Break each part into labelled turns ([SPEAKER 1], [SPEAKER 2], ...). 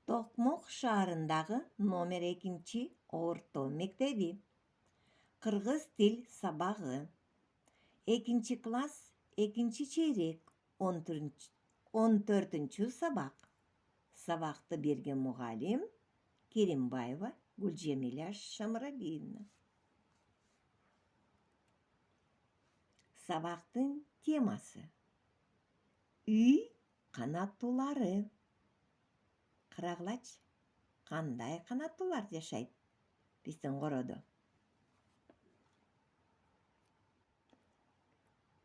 [SPEAKER 1] Токмок шаарындагы номер 2 орто мектеби. Кыргыз тил сабагы. 2 класс, 2 чейрек, 14 сабак. Сабакты берген мугалим Керимбаева Гүлжемиля Шамралиевна. Сабактын темасы: үй канаттуулары. Карагылачы, кандай канаттуулар жашайт биздин коrodо?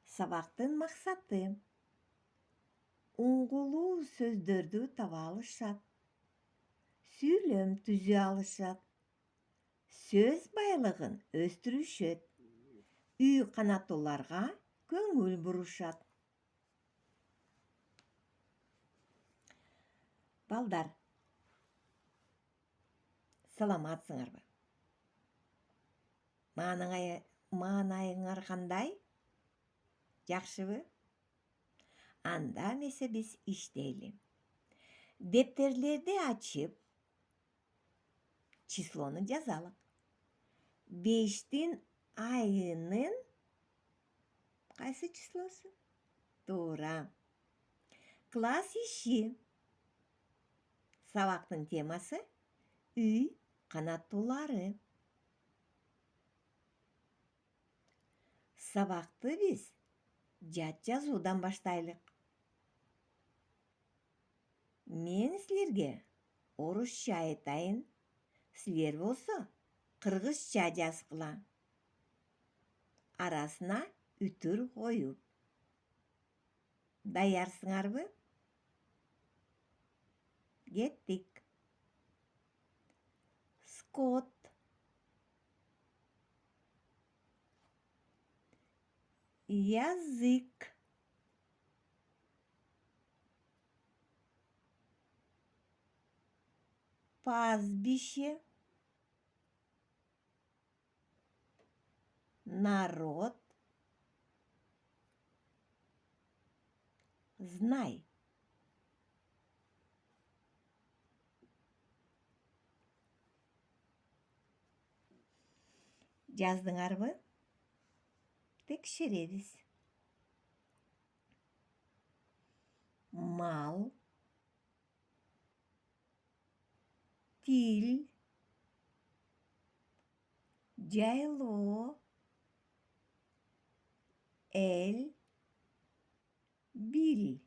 [SPEAKER 1] Сабактын максаты: уңгулуу сөздөрдү таба алышат, сүйлөм түзө алышат, сөз байлыгын өстүрүшөт, үй канаттууларга көңүл бурушат. Балдар, саламатсыңарбы? Маанайыңар кандай? Жакшыбы? Анда эмесе биз иштейли. Дептерлерди ачып, числону жазалык. 5-тин айынын кайсы числосу? Туура. Класс иши. Сабактын темасы: үй канаттуулары. Сабакты биз жат жазуудан баштайлык. Мен силерге орусча айтайын, силер болсо кыргызча жазгыла. Арасына үтүр коюп. Даярсыңарбы? Кеттик. Скот. Язык. Пастбище. Народ. Знай. Жаздыңарбы? Текшеребиз. Мал. Тил. Жайлоо. Эл. Бил.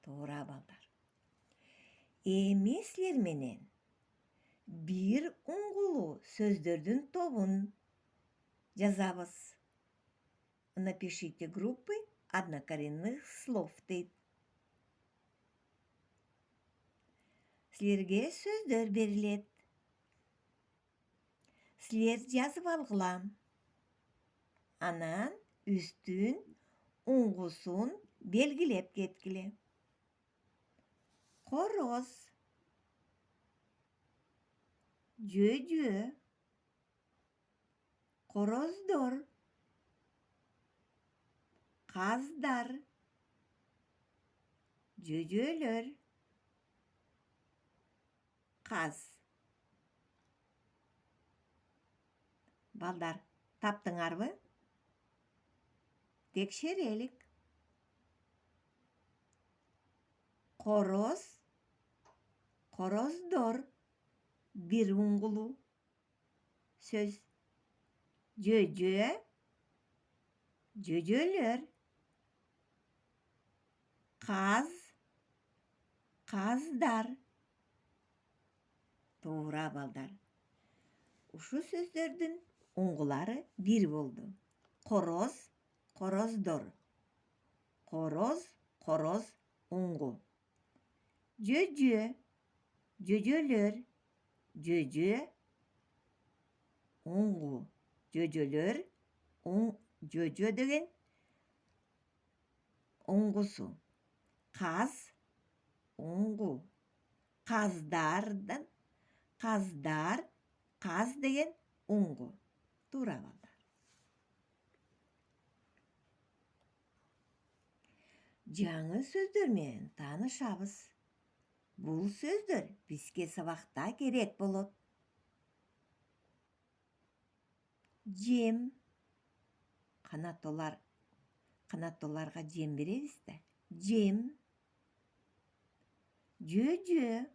[SPEAKER 1] Туура, балдар. Эми силер менен бир уңгулуу сөздөрдүн тобун жазабыз. Напишите группы однокоренных слов дейт. Силерге сөздөр берилет. Силер жазып алгыла. Анан үстүн уңгусун белгилеп кеткиле. Короз. Жөжө. Короздор. Каздар. Жөжөлөр. Каз. Балдар, таптыңарбы? Текшерелик. Короз. Короздор. Бир уңгулуу сөз. Жөжө. Жөжөлөр. Каз. Каздар. Туура, балдар. Ушу сөздөрдүн уңгулары бир болду. Короз, короздор. Короз, короз, уңгу. Жөжө, жөжөлөр. Жөжө, уңгу. Жөжөлөр, жөжө деген уңгусу. Каз, уңгу. Каздар, каз деген уңгу. Туура, балдар. Жаңы сөздөр менен таанышабыз. Бул сөздөр бизге сабакта керек болот. Жем. Канаттууларга жем беребиз да. Жем. Жөжө.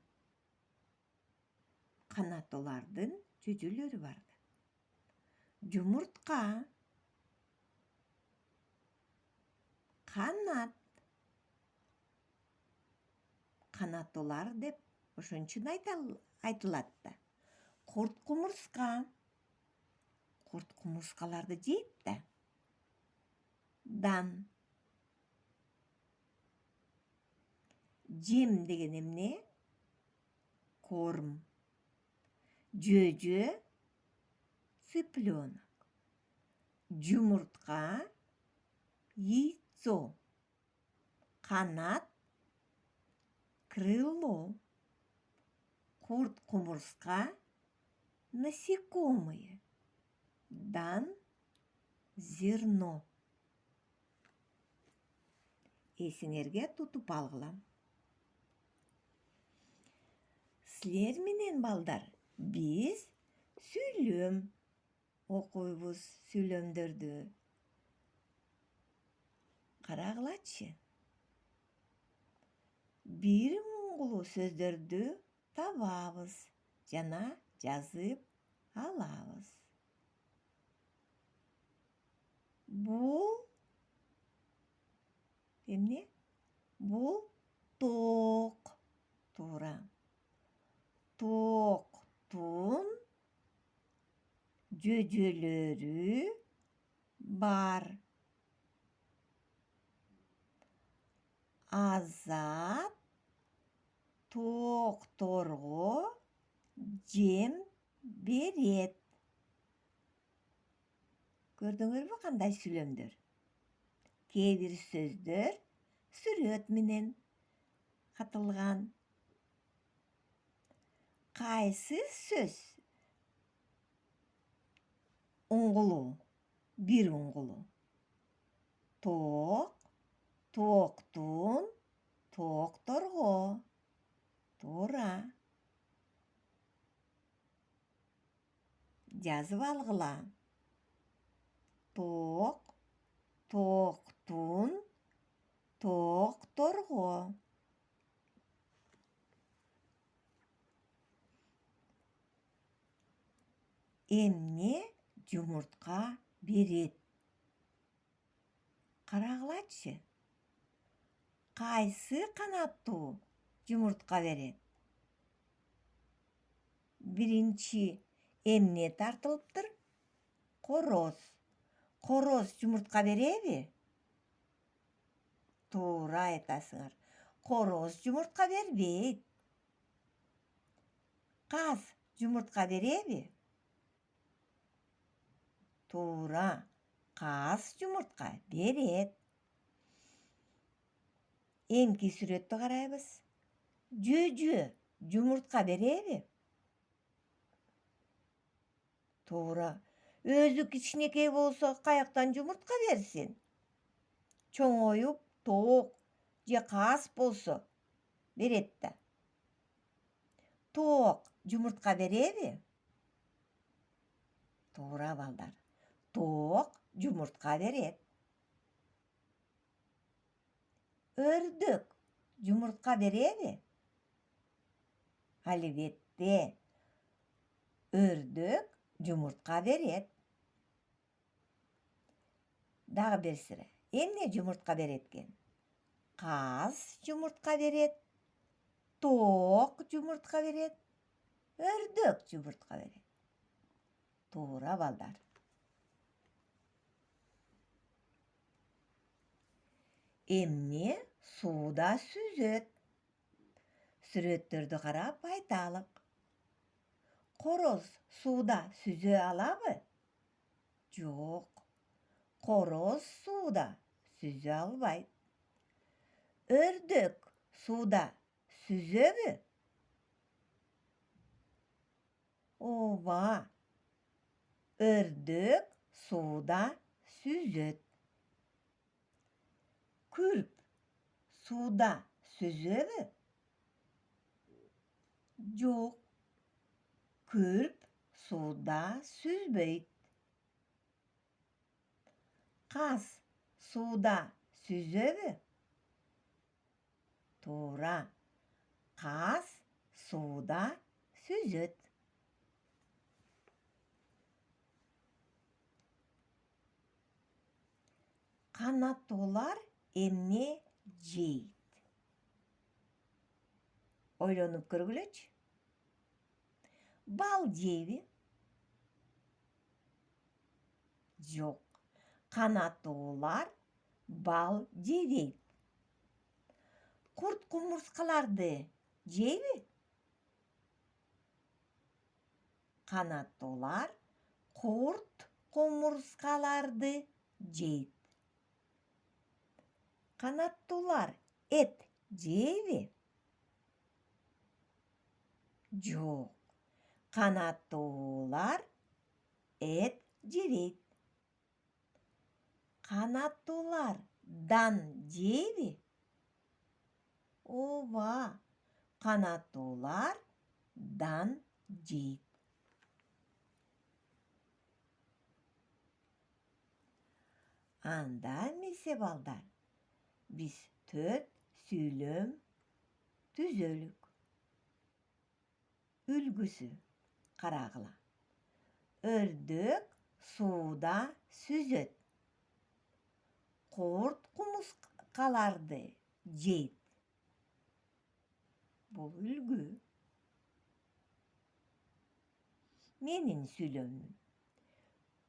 [SPEAKER 1] Канаттуулардын жөжөлөрү бар да. Жумуртка. Канат. Канаттуулар деп ошон үчүн айтылат да. Курт кумурска. Курт кумурскаларды жейт да. Дан. Жем деген эмне? Корм. Жөжө. Цыпленок. Жумуртка. Яйцо. Канат. Крыло. Курт кумурска. Насекомые. Дан. Зерно. Эсиңерге тутуп алгыла. Силер менен балдар, биз сүйлөм окуйбуз, сүйлөмдөрдү. Карагылачы. Бир муңгулуу сөздөрдү табабыз жана жазып алабыз. Бул эмне? Бул тоок. Туура. Тооктун жөжөлөрү бар. Азат тоокторго жем берет. Көрдүңөрбү кандай сүйлөмдөр? Кээ бир сөздөр сүрөт менен катылган. Кайсы сөз уңгулуу? Бир уңгулуу. Тоок, тооктун, тоокторго. Туура. Жазып алгыла. Тоок, тооктун, тоокторго. Эмне жумуртка берет? Карагылачы. Кайсы канаттуу жумуртка берет? Биринчи эмне тартылыптыр? Короз. Короз жумуртка береби? Туура айтасыңар. Короз жумуртка бербейт. Каз жумуртка береби? Туура. Каз жумуртка берет. Эмки сүрөттү карайбыз. Жөжө жумуртка береби? Туура. Өзү кичинекей болсо каяктан жумуртка берсин? Чоңоюп тоок же каз болсо берет да. Тоок жумуртка береби? Туура балдар. Тоок жумуртка берет. Өрдөк жумуртка береби? Албетте. Өрдөк жумуртка берет. Дагы бир сыра. Эмне жумуртка берет экен? Каз жумуртка берет. Тоок жумуртка берет. Өрдөк жумуртка берет. Туура балдар. Эмне сууда сүзөт? Сүрөттөрдү карап айталык. Короз сууда сүзө алабы? Жок. Короз сууда сүзө албайт. Өрдөк сууда сүзөбү? Ооба. Өрдөк сууда сүзөт. Күрп сууда сүзөбү? Жоқ. Күрп суда сүзбейт. Қаз суда сүзөбү? Туура. Қаз суда сүзөт. Канаттуулар эмне жейт? Ойлонуп көргүлөчү. Бал жейби? Жок. Канаттуулар бал жебейт. Курт кумурскаларды жейби? Канаттуулар курт кумурскаларды жейт. Канаттуулар эт жейби? Жок. Канаттуулар эт жебейт. Канаттуулар дан жейби? Ооба. Канаттуулар дан жейт. Анда эмесе балдар, биз 4 сүйлөм түзөлүк. Үлгүсү карагыла. Өрдөк сууда сүзөт. Курт кумурскаларды жейт. Бул үлгү. Менин сүйлөмүм.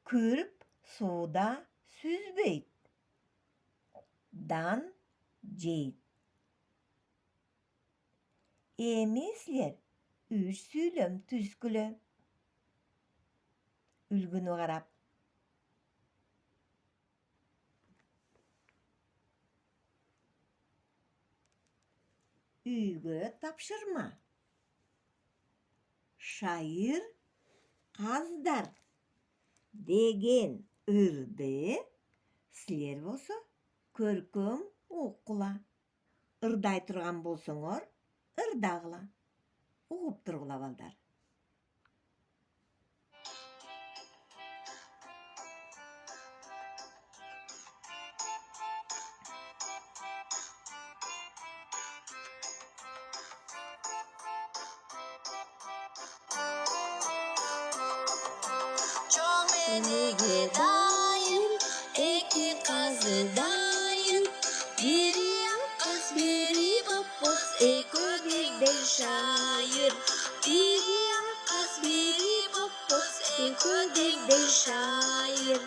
[SPEAKER 1] Күрп сууда сүзбейт. Дан жейт. Эми силер 3 сүйлөм түзгүлө. Үлгүнү карап. Үйгө тапшырма. Шайыр каздар деген ырды силер болсо көркөм уккула. Ырдай турган болсоңор, ырдагыла. Угуп тургула балдар.
[SPEAKER 2] Çömleğe dayın, iki kazı dayın. Biri yakas, biri babos, eködekde şair. Biri yakas, biri babos, eködekde şair.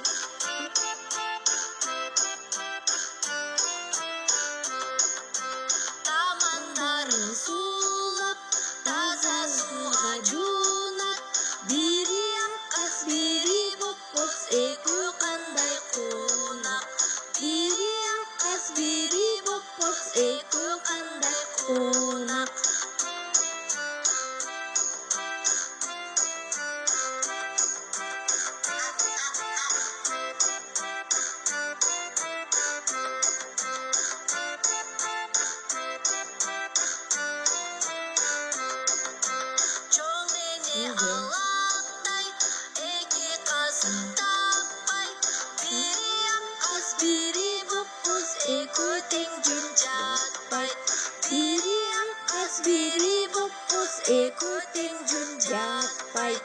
[SPEAKER 2] Tamanların sulap, taza suğa cunat. Biri yakas, biri babos, ekö kanday konak. Biri yakas, biri babos, ekö kanday konak. Çömleğe ağlatay, iki kazı tapay. Biri yakas, biri babos, ekö tengjün jatpay. Biri yakas, biri babos, ekö tengjün jatpay.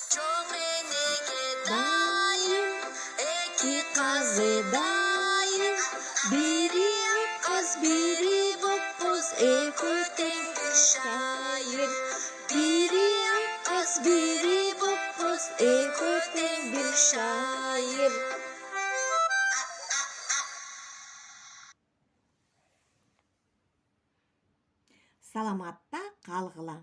[SPEAKER 2] Çömleğe dayın, iki kazı dayın. Biri yakas, biri babos, ekö tengjün şair. Biri yakas, biri babos, ekö tengjün şair.
[SPEAKER 1] Саламатта калгыла.